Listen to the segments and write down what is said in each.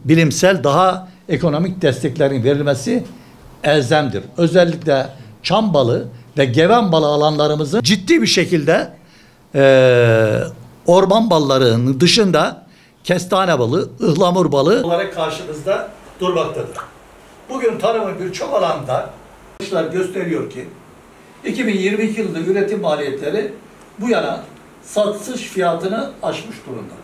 bilimsel daha ekonomik desteklerin verilmesi elzemdir. Özellikle çam balı ve geven balı alanlarımızın ciddi bir şekilde orman ballarının dışında kestane balı, ıhlamur balı olarak karşımızda durmaktadır. Bugün tarımın birçok alanda gösteriyor ki 2022 yılında üretim maliyetleri bu yana satış fiyatını aşmış durumda.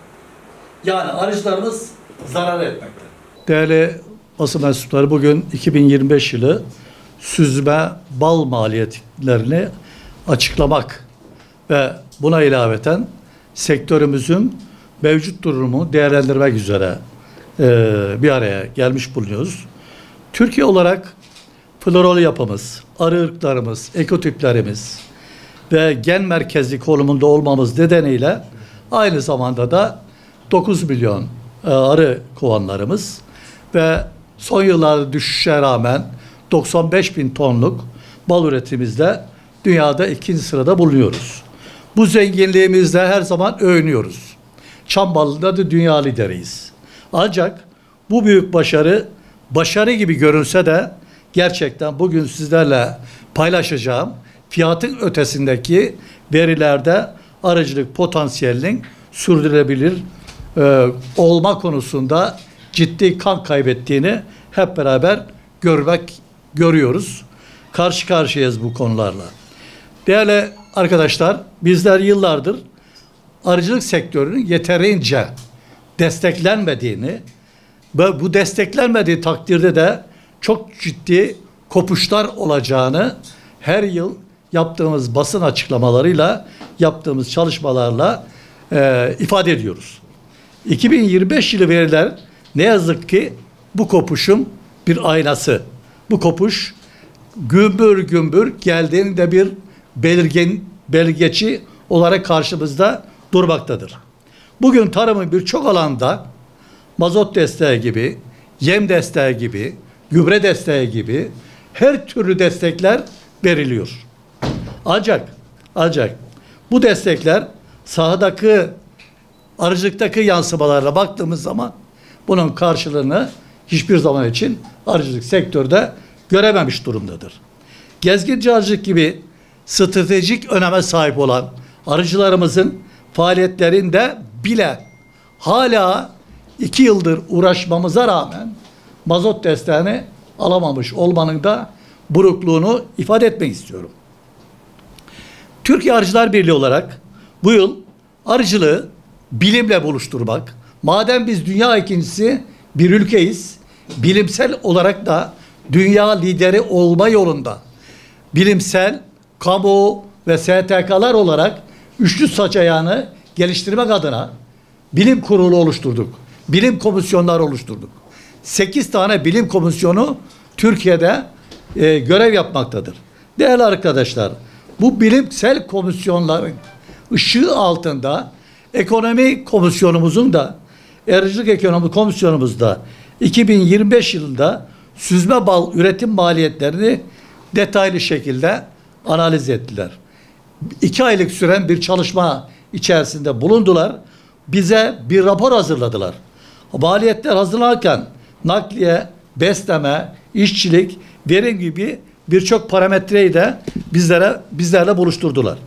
Yani arıcılarımız zarar etmekte. Değerli basın mensupları, bugün 2025 yılı süzme bal maliyetlerini açıklamak ve buna ilaveten sektörümüzün mevcut durumu değerlendirmek üzere bir araya gelmiş bulunuyoruz. Türkiye olarak floral yapımız, arı ırklarımız, ekotiplerimiz ve gen merkezli konumunda olmamız nedeniyle aynı zamanda da 9 milyon arı kovanlarımız ve son yıllarda düşüşe rağmen 95 bin tonluk bal üretimimizde dünyada ikinci sırada bulunuyoruz. Bu zenginliğimizle her zaman övünüyoruz. Çam balında da dünya lideriyiz. Ancak bu büyük başarı gibi görünse de gerçekten bugün sizlerle paylaşacağım fiyatın ötesindeki verilerde arıcılık potansiyelinin sürdürülebilir olma konusunda ciddi kan kaybettiğini hep beraber görüyoruz. Karşı karşıyayız bu konularla. Değerli arkadaşlar, bizler yıllardır arıcılık sektörünün yeterince desteklenmediğini ve bu desteklenmediği takdirde de çok ciddi kopuşlar olacağını her yıl yaptığımız basın açıklamalarıyla, yaptığımız çalışmalarla ifade ediyoruz. 2025 yılı veriler ne yazık ki bu kopuşun bir aynası. Bu kopuş gümbür gümbür geldiğinde bir belirgeci olarak karşımızda durmaktadır. Bugün tarımın birçok alanda mazot desteği gibi, yem desteği gibi, gübre desteği gibi her türlü destekler veriliyor. Ancak bu destekler sahadaki arıcılıktaki yansımalarla baktığımız zaman bunun karşılığını hiçbir zaman için arıcılık sektörde görememiş durumdadır. Gezginci arıcılık gibi stratejik öneme sahip olan arıcılarımızın faaliyetlerinde bile hala 2 yıldır uğraşmamıza rağmen mazot desteğini alamamış olmanın da burukluğunu ifade etmek istiyorum. Türkiye Arıcılar Birliği olarak bu yıl arıcılığı bilimle buluşturmak, madem biz dünya ikincisi bir ülkeyiz, bilimsel olarak da dünya lideri olma yolunda bilimsel, kamu ve STK'lar olarak üçlü saç ayağını geliştirmek adına bilim kurulu oluşturduk. Bilim komisyonları oluşturduk. 8 tane bilim komisyonu Türkiye'de görev yapmaktadır. Değerli arkadaşlar, bu bilimsel komisyonların ışığı altında ekonomi komisyonumuzun da arıcılık ekonomi komisyonumuzda 2025 yılında süzme bal üretim maliyetlerini detaylı şekilde analiz ettiler. 2 aylık süren bir çalışma içerisinde bulundular. Bize bir rapor hazırladılar. Maliyetler hazırlanırken nakliye, besleme, işçilik, verim gibi birçok parametreyi de bizlerle buluşturdular.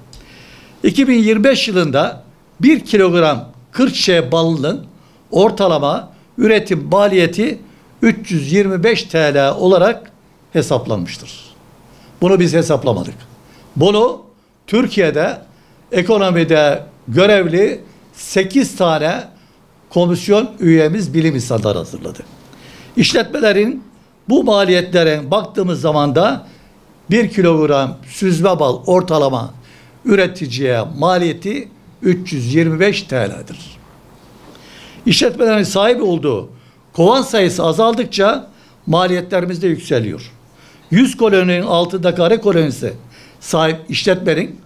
2025 yılında 1 kilogram kırçiçeği balının ortalama üretim maliyeti 325 TL olarak hesaplanmıştır. Bunu biz hesaplamadık. Bunu Türkiye'de ekonomide görevli 8 tane komisyon üyemiz, bilim insanları hazırladı. İşletmelerin bu maliyetlere baktığımız zaman da 1 kilogram süzme bal ortalama üreticiye maliyeti 325 TL'dir. İşletmelerin sahip olduğu kovan sayısı azaldıkça maliyetlerimiz de yükseliyor. 100 koloninin altında kare kolonisi sahip işletmenin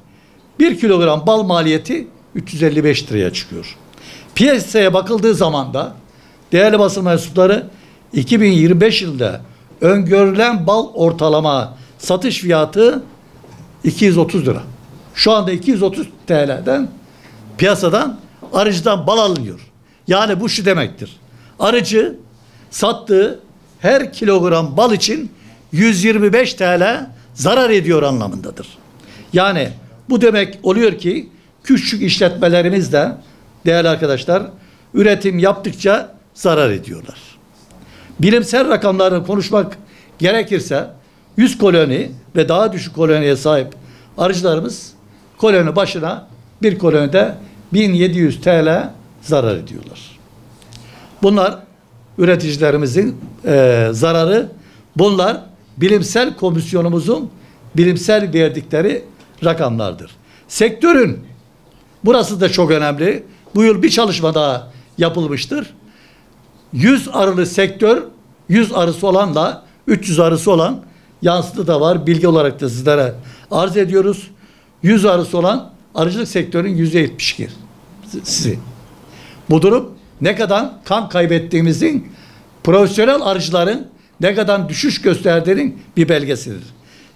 1 kilogram bal maliyeti 355 liraya çıkıyor. Piyasaya bakıldığı zaman da değerli basın mensupları 2025 yılında öngörülen bal ortalama satış fiyatı 230 lira. Şu anda 230 TL'den piyasadan arıcıdan bal alınıyor. Yani bu şu demektir. Arıcı sattığı her kilogram bal için 125 TL zarar ediyor anlamındadır. Yani bu demek oluyor ki küçük işletmelerimiz de değerli arkadaşlar üretim yaptıkça zarar ediyorlar. Bilimsel rakamlarını konuşmak gerekirse 100 koloni ve daha düşük koloniye sahip arıcılarımız koloni başına bir kolonide 1700 TL zarar ediyorlar. Bunlar üreticilerimizin zararı. Bunlar bilimsel komisyonumuzun bilimsel verdikleri rakamlardır. Sektörün burası da çok önemli. Bu yıl bir çalışma daha yapılmıştır. 100 arılı sektör 100 arısı olanla 300 arısı olan yansıtı da var. Bilgi olarak da sizlere arz ediyoruz. 100 arısı olan arıcılık sektörün %72'si. Bu durum ne kadar kan kaybettiğimizin profesyonel arıcıların ne kadar düşüş gösterdiğinin bir belgesidir.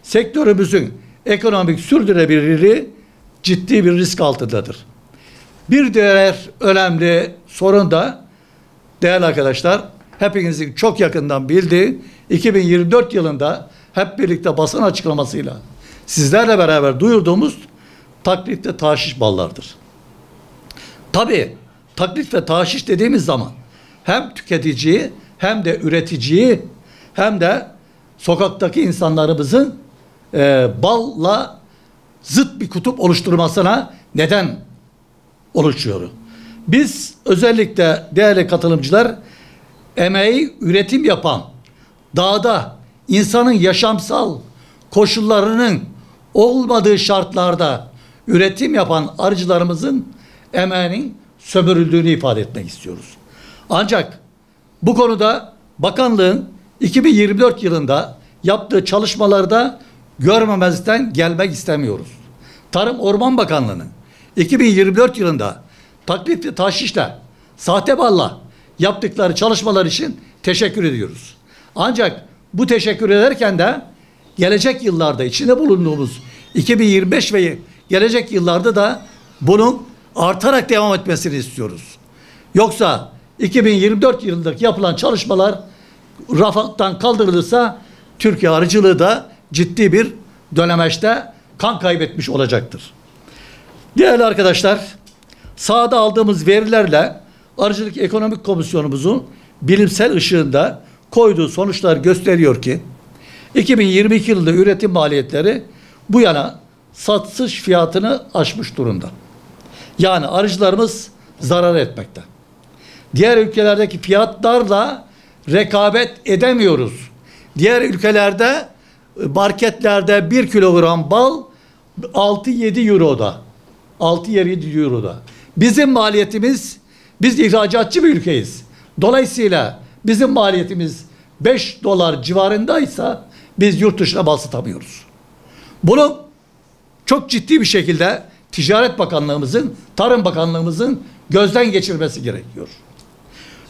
Sektörümüzün ekonomik sürdürülebilirliği ciddi bir risk altındadır. Bir diğer önemli sorun da değerli arkadaşlar hepinizin çok yakından bildiği 2024 yılında hep birlikte basın açıklamasıyla sizlerle beraber duyurduğumuz taklit ve tahşiş ballardır. Tabii taklit ve tahşiş dediğimiz zaman hem tüketiciyi hem de üreticiyi hem de sokaktaki insanlarımızın balla zıt bir kutup oluşturmasına neden oluşuyor. Biz özellikle değerli katılımcılar emeği üretim yapan, dağda insanın yaşamsal koşullarının olmadığı şartlarda üretim yapan arıcılarımızın emeğinin sömürüldüğünü ifade etmek istiyoruz. Ancak bu konuda bakanlığın 2024 yılında yaptığı çalışmalarda görmemezlikten gelmek istemiyoruz. Tarım Orman Bakanlığı'nın 2024 yılında taklit ve tahşişle, sahte balla yaptıkları çalışmalar için teşekkür ediyoruz. Ancak bu teşekkür ederken de gelecek yıllarda içinde bulunduğumuz 2025 ve gelecek yıllarda da bunun artarak devam etmesini istiyoruz. Yoksa 2024 yılındaki yapılan çalışmalar raftan kaldırılırsa Türkiye arıcılığı da ciddi bir dönemeçte kan kaybetmiş olacaktır. Değerli arkadaşlar, sahada aldığımız verilerle Arıcılık Ekonomik Komisyonumuzun bilimsel ışığında koyduğu sonuçlar gösteriyor ki 2022 yılında üretim maliyetleri bu yana satış fiyatını aşmış durumda. Yani arıcılarımız zarar etmekte. Diğer ülkelerdeki fiyatlarla rekabet edemiyoruz. Diğer ülkelerde marketlerde 1 kilogram bal 6-7 euroda. 6-7 euroda. Bizim maliyetimiz, biz ihracatçı bir ülkeyiz. Dolayısıyla bizim maliyetimiz 5 dolar civarındaysa biz yurt dışına bal satamıyoruz. Bunu çok ciddi bir şekilde Ticaret Bakanlığımızın, Tarım Bakanlığımızın gözden geçirmesi gerekiyor.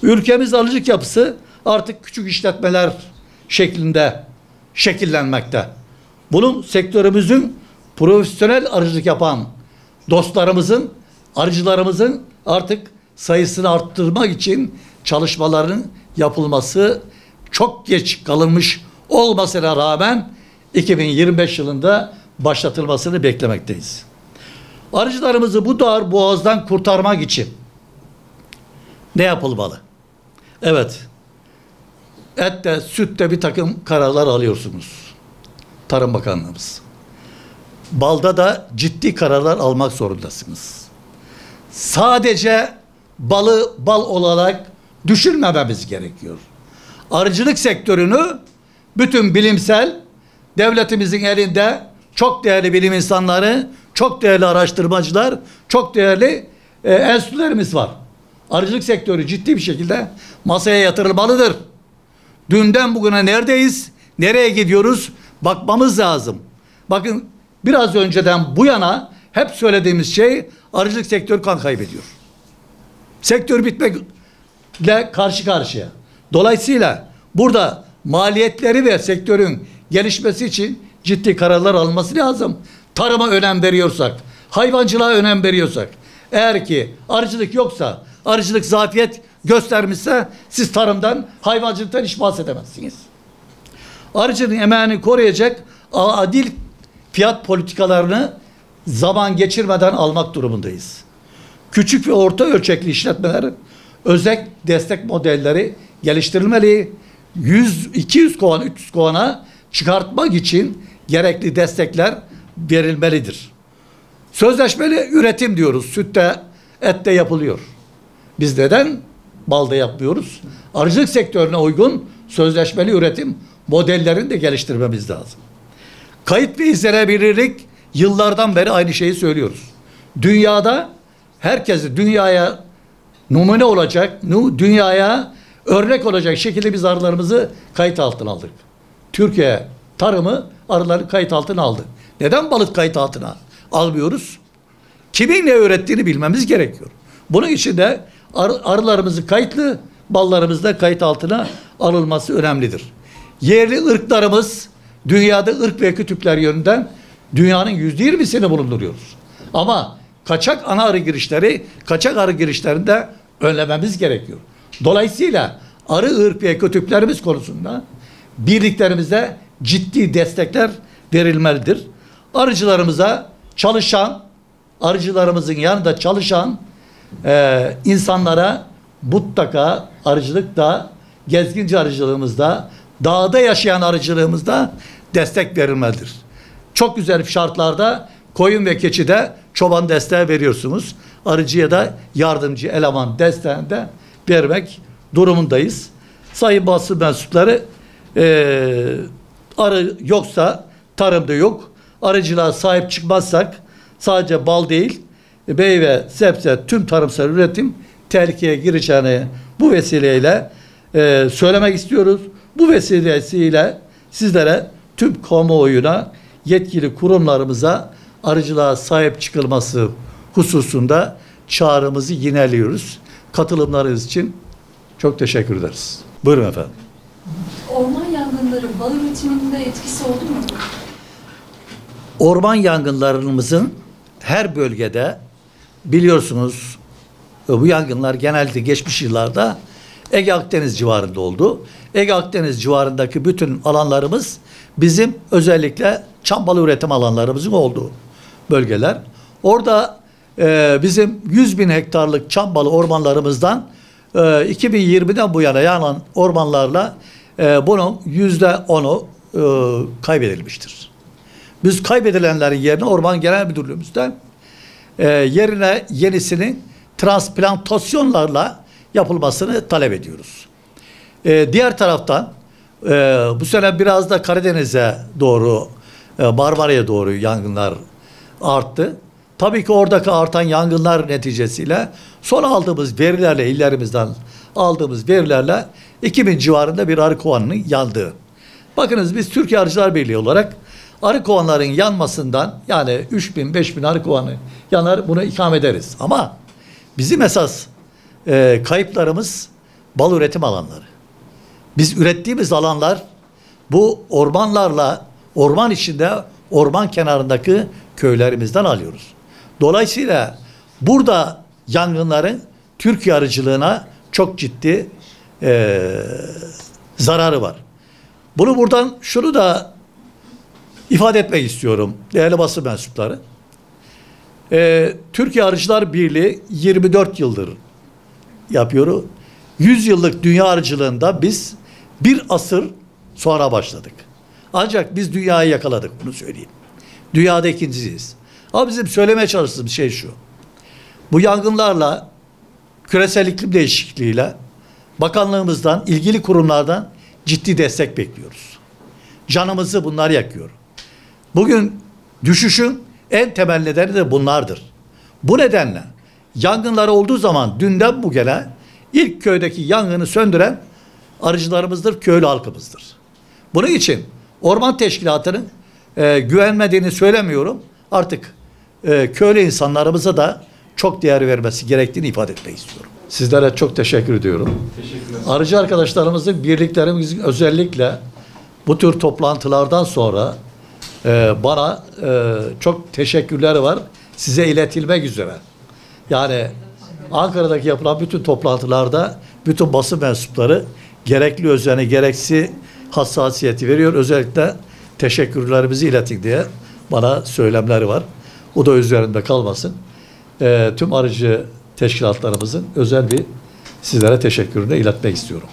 Ülkemiz arıcılık yapısı artık küçük işletmeler şeklinde şekillenmekte. Bunun sektörümüzün profesyonel arıcılık yapan dostlarımızın, arıcılarımızın artık sayısını arttırmak için çalışmaların yapılması çok geç kalınmış olmasına rağmen 2025 yılında başlatılmasını beklemekteyiz. Arıcılarımızı bu dar boğazdan kurtarmak için ne yapılmalı? Evet, ette, sütte bir takım kararlar alıyorsunuz. Tarım Bakanlığımız. Balda da ciddi kararlar almak zorundasınız. Sadece balı bal olarak düşünmememiz gerekiyor. Arıcılık sektörünü bütün bilimsel devletimizin elinde çok değerli bilim insanları, çok değerli araştırmacılar, çok değerli enstitülerimiz var. Arıcılık sektörü ciddi bir şekilde masaya yatırılmalıdır. Dünden bugüne neredeyiz? Nereye gidiyoruz? Bakmamız lazım. Bakın biraz önceden bu yana hep söylediğimiz şey arıcılık sektörü kan kaybediyor. Sektör bitmekle karşı karşıya. Dolayısıyla burada maliyetleri ve sektörün gelişmesi için ciddi kararlar alınması lazım. Tarıma önem veriyorsak, hayvancılığa önem veriyorsak, eğer ki arıcılık yoksa, arıcılık zafiyet göstermişse siz tarımdan, hayvancılıktan hiç bahsedemezsiniz. Arıcının emeğini koruyacak adil fiyat politikalarını zaman geçirmeden almak durumundayız. Küçük ve orta ölçekli işletmelerin özel destek modelleri geliştirilmeli. 100, 200 kovan, 300 kovana çıkartmak için gerekli destekler verilmelidir. Sözleşmeli üretim diyoruz. Sütte, ette yapılıyor. Biz neden balda yapmıyoruz? Arıcılık sektörüne uygun sözleşmeli üretim modellerini de geliştirmemiz lazım. Kayıt ve izlenebilirlik yıllardan beri aynı şeyi söylüyoruz. Dünyada herkesi dünyaya numune olacak, dünyaya örnek olacak şekilde biz arılarımızı kayıt altına aldık. Türkiye tarımı arıları kayıt altına aldı. Neden balık kayıt altına almıyoruz? Kimin ne ürettiğini bilmemiz gerekiyor. Bunun için de arılarımızı kayıtlı, ballarımız da kayıt altına alınması önemlidir. Yerli ırklarımız dünyada ırk ve kütükler yönünden dünyanın %20'sini bulunduruyoruz. Ama kaçak arı girişlerinde önlememiz gerekiyor. Dolayısıyla arı ırk ve kütüklerimiz konusunda birliklerimize ciddi destekler verilmelidir. Arıcılarımızın yanında çalışan insanlara mutlaka arıcılıkta, gezginci arıcılığımızda, dağda yaşayan arıcılığımızda destek verilmelidir. Çok güzel şartlarda koyun ve keçide çoban desteği veriyorsunuz. Arıcıya da yardımcı eleman desteğini de vermek durumundayız. Sayın basın mensupları, arı yoksa tarımda yok. Arıcılığa sahip çıkmazsak sadece bal değil, meyve, sebze, tüm tarımsal üretim tehlikeye gireceğini bu vesileyle söylemek istiyoruz. Bu vesilesiyle sizlere, tüm kamuoyuna, yetkili kurumlarımıza arıcılığa sahip çıkılması hususunda çağrımızı yineliyoruz. Katılımlarınız için çok teşekkür ederiz. Buyurun efendim. Orman yangınları bal üretiminde etkisi oldu mu? Orman yangınlarımızın her bölgede biliyorsunuz bu yangınlar genelde geçmiş yıllarda Ege Akdeniz civarında oldu. Ege Akdeniz civarındaki bütün alanlarımız bizim özellikle çam balı üretim alanlarımızın olduğu bölgeler. Orada bizim 100.000 hektarlık çam balı ormanlarımızdan 2020'den bu yana yanan ormanlarla bunun %10'u kaybedilmiştir. Biz kaybedilenlerin yerine Orman Genel Müdürlüğümüzden yerine yenisinin transplantasyonlarla yapılmasını talep ediyoruz. Diğer taraftan bu sene biraz da Karadeniz'e doğru, Marmara'ya doğru yangınlar arttı. Tabii ki oradaki artan yangınlar neticesiyle son aldığımız verilerle, illerimizden aldığımız verilerle 2000 civarında bir arı kovanının yandığı. Bakınız biz Türkiye Arıcılar Birliği olarak arı kovanların yanmasından, yani 3000-5000 arı kovanı yanar, bunu ikame ederiz. Ama bizim esas kayıplarımız bal üretim alanları. Biz ürettiğimiz alanlar bu ormanlarla, orman içinde, orman kenarındaki köylerimizden alıyoruz. Dolayısıyla burada yangınların Türkiye arıcılığına çok ciddi zararı var. Bunu buradan şunu da ifade etmek istiyorum değerli basın mensupları. Türkiye Arıcılar Birliği 24 yıldır yapıyor. 100 yıllık dünya arıcılığında biz bir asır sonra başladık. Ancak biz dünyayı yakaladık, bunu söyleyeyim. Dünyada ikincisiyiz. Ama bizim söylemeye çalıştığımız şey şu. Bu yangınlarla, küresel iklim değişikliğiyle bakanlığımızdan, ilgili kurumlardan ciddi destek bekliyoruz. Canımızı bunlar yakıyor. Bugün düşüşün en temel nedeni de bunlardır. Bu nedenle yangınlar olduğu zaman dünden bugüne ilk köydeki yangını söndüren arıcılarımızdır, köylü halkımızdır. Bunun için orman teşkilatının güvenmediğini söylemiyorum. Artık köylü insanlarımıza da çok değer vermesi gerektiğini ifade etmek istiyorum. Sizlere çok teşekkür ediyorum. Arıcı arkadaşlarımızın, birliklerimizin özellikle bu tür toplantılardan sonra bana çok teşekkürleri var. Size iletilmek üzere. Yani Ankara'daki yapılan bütün toplantılarda bütün basın mensupları gerekli özeni, gereksi hassasiyeti veriyor. Özellikle teşekkürlerimizi iletin diye bana söylemleri var. O da üzerinde kalmasın. Tüm arıcı teşkilatlarımızın özel bir sizlere teşekkürünü iletmek istiyorum.